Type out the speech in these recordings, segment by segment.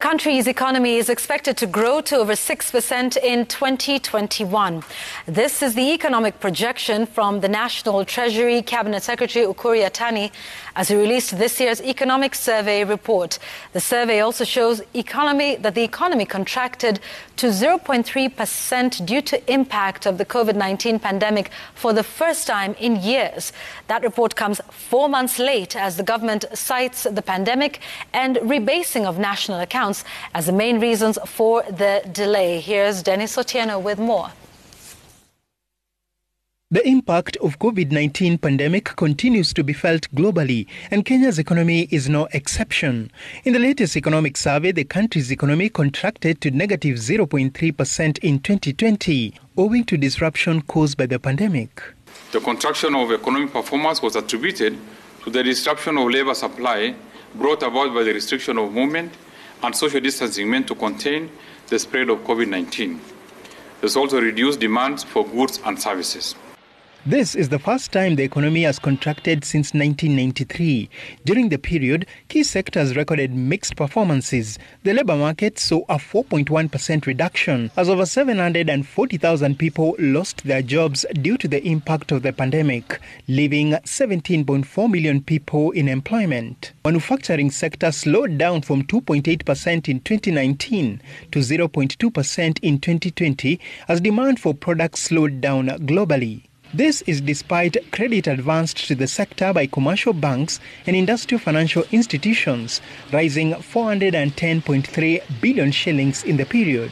Country's economy is expected to grow to over 6% in 2021. This is the economic projection from the National Treasury Cabinet Secretary Ukur Yatani as he released this year's economic survey report. The survey also shows that the economy contracted to 0.3% due to impact of the COVID-19 pandemic for the first time in years. That report comes 4 months late as the government cites the pandemic and rebasing of national accounts as the main reasons for the delay. Here's Dennis Otieno with more. The impact of COVID-19 pandemic continues to be felt globally, and Kenya's economy is no exception. In the latest economic survey, the country's economy contracted to negative 0.3% in 2020, owing to disruption caused by the pandemic. The contraction of economic performance was attributed to the disruption of labor supply brought about by the restriction of movement and social distancing meant to contain the spread of COVID-19. There's also reduced demand for goods and services. This is the first time the economy has contracted since 1993. During the period, key sectors recorded mixed performances. The labor market saw a 4.1% reduction as over 740,000 people lost their jobs due to the impact of the pandemic, leaving 17.4 million people in employment. Manufacturing sector slowed down from 2.8% in 2019 to 0.2% in 2020 as demand for products slowed down globally. This is despite credit advanced to the sector by commercial banks and industrial financial institutions, rising 410.3 billion shillings in the period.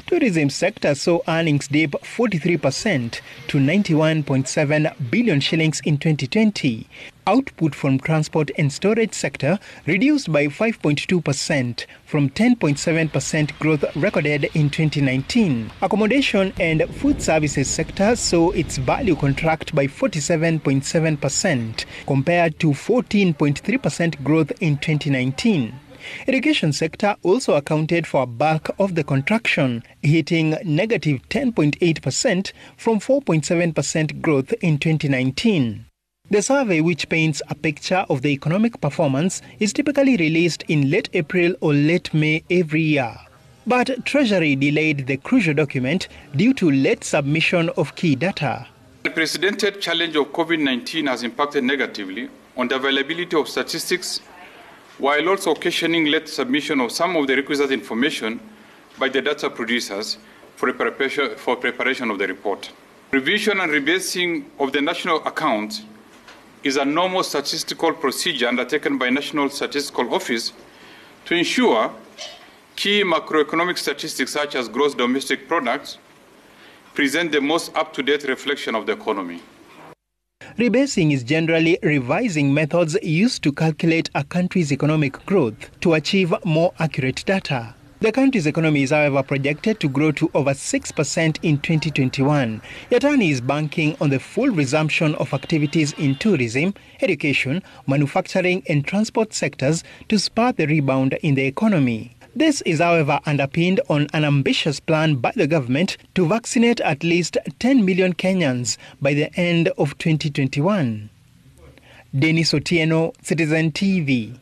Tourism sector saw earnings dip 43% to 91.7 billion shillings in 2020. Output from transport and storage sector reduced by 5.2% from 10.7% growth recorded in 2019. Accommodation and food services sector saw its value contract by 47.7% compared to 14.3% growth in 2019. Education sector also accounted for a bulk of the contraction, hitting negative 10.8% from 4.7% growth in 2019. The survey, which paints a picture of the economic performance, is typically released in late April or late May every year. But Treasury delayed the crucial document due to late submission of key data. The unprecedented challenge of COVID-19 has impacted negatively on the availability of statistics, while also occasioning late submission of some of the requisite information by the data producers for preparation of the report. Revision and rebasing of the national accounts is a normal statistical procedure undertaken by National Statistical Office to ensure key macroeconomic statistics such as gross domestic products present the most up-to-date reflection of the economy. Rebasing is generally revising methods used to calculate a country's economic growth to achieve more accurate data. The country's economy is, however, projected to grow to over 6% in 2021. Yatani is banking on the full resumption of activities in tourism, education, manufacturing and transport sectors to spur the rebound in the economy. This is, however, underpinned on an ambitious plan by the government to vaccinate at least 10 million Kenyans by the end of 2021. Dennis Otieno, Citizen TV.